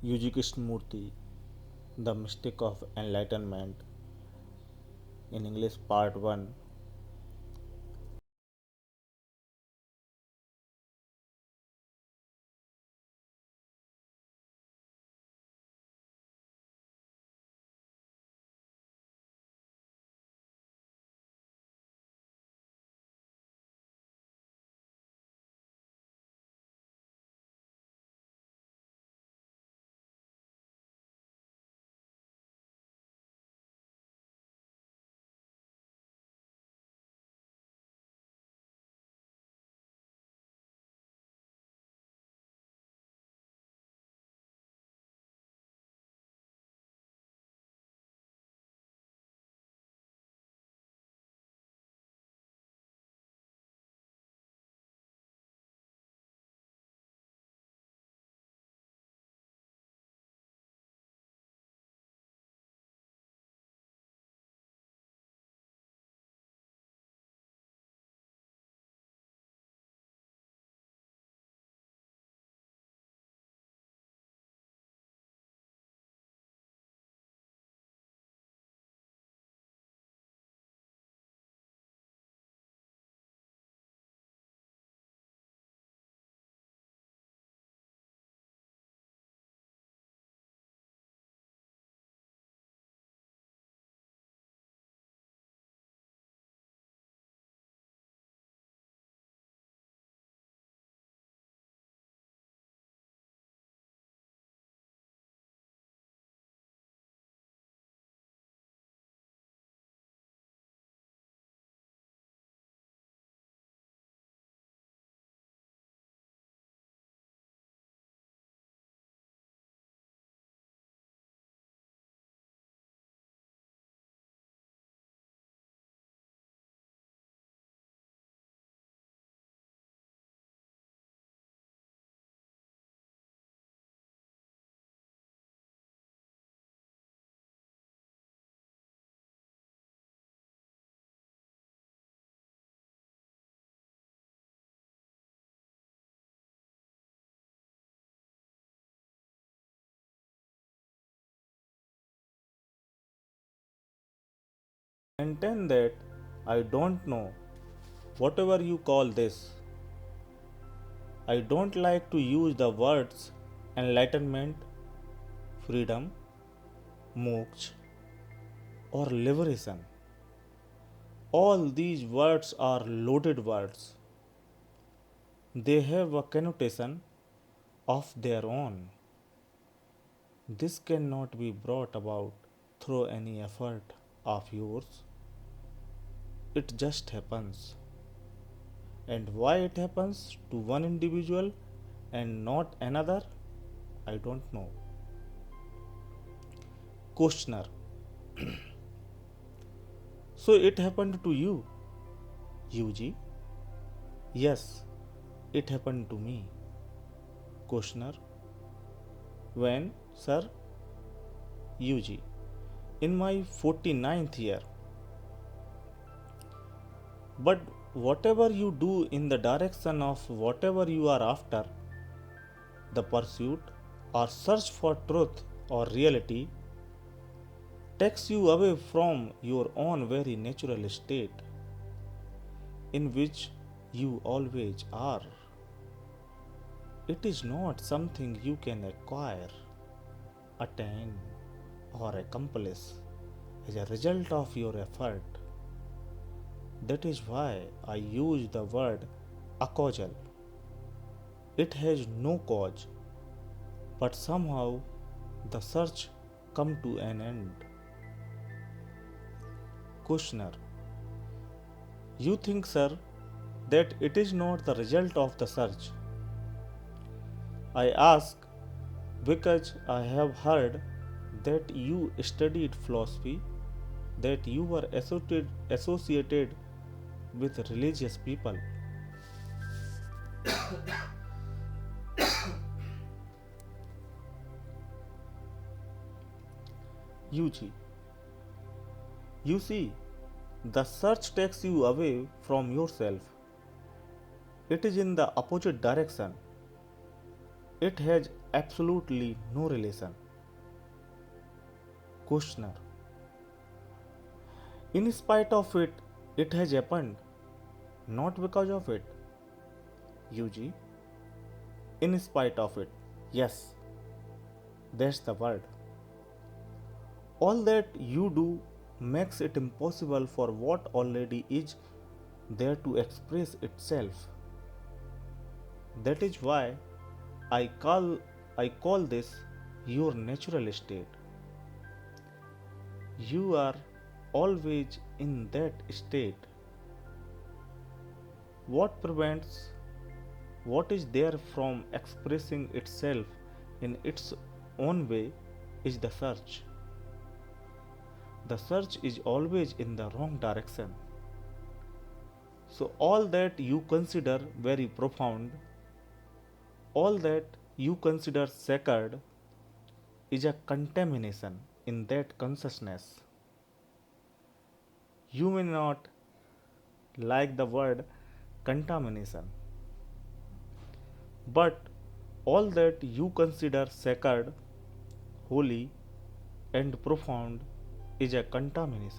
Krishnamurti, The Mystique of Enlightenment, in English, Part 1. Maintain that I don't know, whatever you call this. I don't like to use the words enlightenment, freedom, moksha, or liberation. All these words are loaded words. They have a connotation of their own. This cannot be brought about through any effort of yours. It just happens. And why it happens to one individual and not another, I don't know. Questioner. So it happened to you, UG? Yes, it happened to me. Questioner. When, sir? UG. In my 49th year. But whatever you do in the direction of whatever you are after, the pursuit or search for truth or reality, takes you away from your own very natural state in which you always are. It is not something you can acquire, attain, or accomplish as a result of your effort. That is why I use the word acausal. It has no cause, but somehow the search come to an end. Questioner. You think, sir, that it is not the result of the search? I ask because I have heard that you studied philosophy, that you were associated with religious people. UG. You see, the search takes you away from yourself. It is in the opposite direction. It has absolutely no relation. Questioner. In spite of it, it has happened, not because of it. UG. In spite of it. Yes, that's the word. All that you do makes it impossible for what already is there to express itself. That is why I call I call this your natural state. You are always in that state. What prevents what is there from expressing itself in its own way is the search. The search is always in the wrong direction. So, all that you consider very profound, all that you consider sacred, is a contamination in that consciousness. You may not like the word contamination, but all that you consider sacred, holy, and profound is a contamination.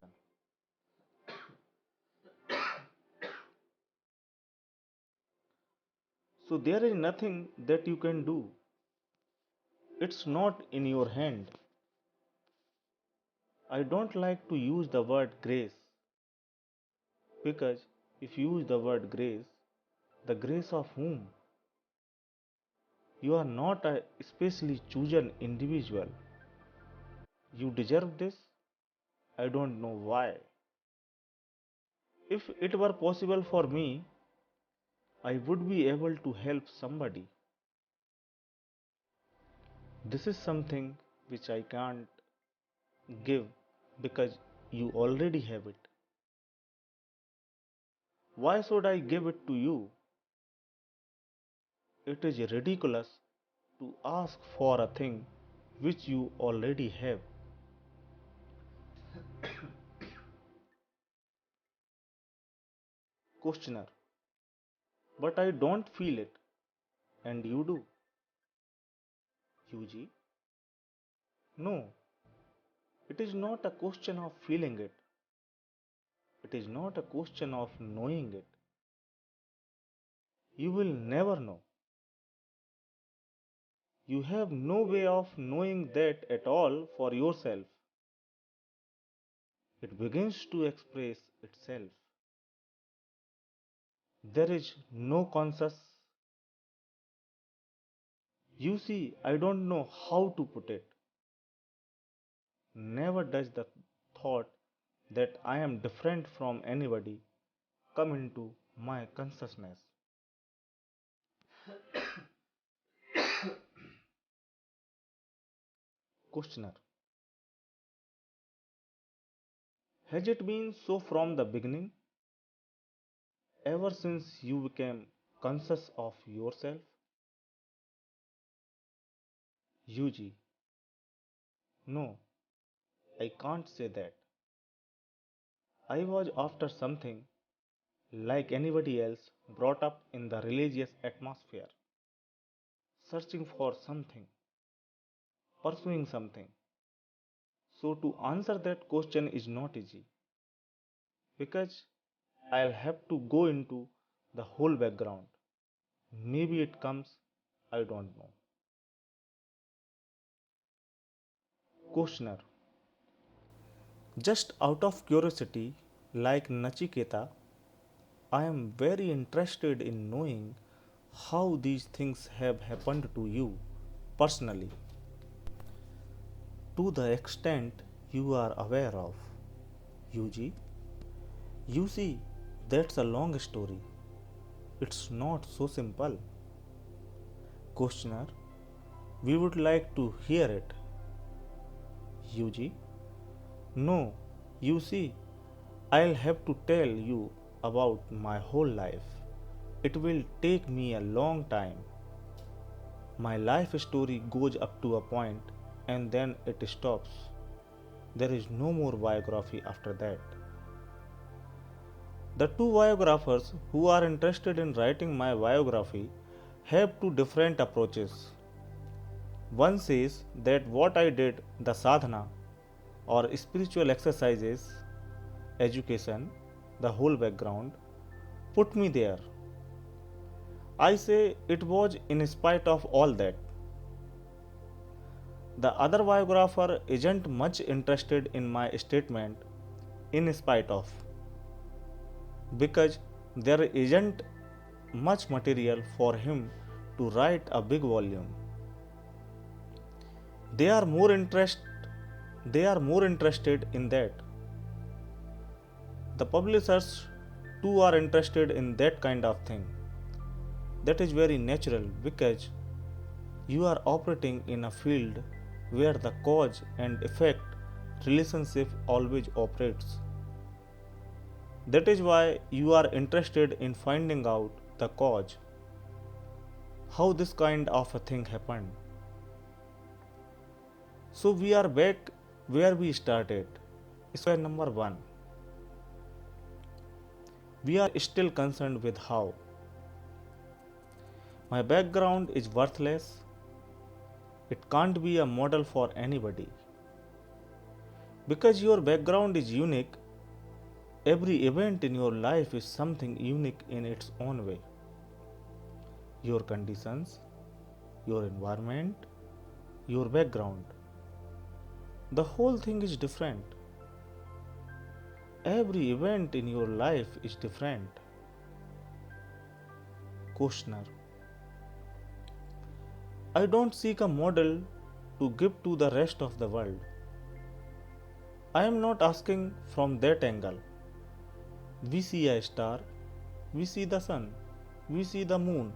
So there is nothing that you can do. It's not in your hand. I don't like to use the word grace because if you use the word grace, the grace of whom? You are not a specially chosen individual. You deserve this? I don't know why. If it were possible for me, I would be able to help somebody. This is something which I can't give because you already have it. Why should I give it to you? It is ridiculous to ask for a thing which you already have. Questioner. But I don't feel it, and you do. UG. No, it is not a question of feeling it. It is not a question of knowing it. You will never know. You have no way of knowing that at all for yourself. It begins to express itself. There is no conscious. You see, I don't know how to put it. Never does the thought that I am different from anybody come into my consciousness. Questioner. Has it been so from the beginning? Ever since you became conscious of yourself? UG. No, I can't say that. I was after something like anybody else brought up in the religious atmosphere, searching for something, pursuing something. So, to answer that question is not easy because I'll have to go into the whole background. Maybe it comes, I don't know. Questioner. Just out of curiosity, like Nachiketa, I am very interested in knowing how these things have happened to you personally, to the extent you are aware of. UG, you see, that's a long story. It's not so simple. Questioner, we would like to hear it. UG, no, you see, I'll have to tell you about my whole life. It will take me a long time. My life story goes up to a point and then it stops. There is no more biography after that. The two biographers who are interested in writing my biography have two different approaches. One says that what I did, the sadhana or spiritual exercises, education, the whole background, put me there. I say it was in spite of all that. The other biographer isn't much interested in my statement in spite of, because there isn't much material for him to write a big volume. They are more interest they are more interested in that. The publishers too are interested in that kind of thing. That is very natural because you are operating in a field where the cause and effect relationship always operates. That is why you are interested in finding out the cause, how this kind of a thing happened. So we are back where we started. Square number 1. We are still concerned with how. My background is worthless. It can't be a model for anybody. Because your background is unique, every event in your life is something unique in its own way. Your conditions, your environment, your background. The whole thing is different. Every event in your life is different. Questioner. I don't seek a model to give to the rest of the world. I am not asking from that angle. We see a star, we see the sun, we see the moon.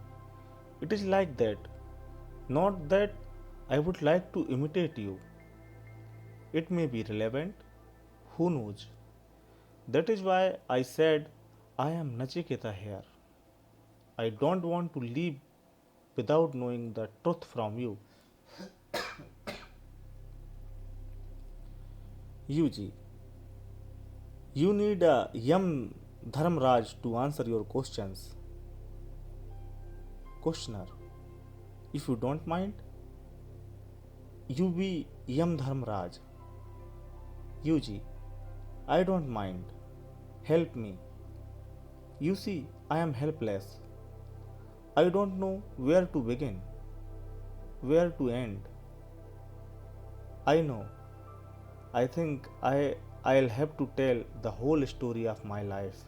It is like that. Not that I would like to imitate you. It may be relevant, who knows? That is why I said I am Nachiketa here. I don't want to leave without knowing the truth from you. UG. You need a Yam Dharmraj to answer your questions. Questioner. If you don't mind, you be Yam Dharmraj. UG. I don't mind. Help me. You see, I am helpless. I don't know where to begin, where to end. I know. I think I'll have to tell the whole story of my life.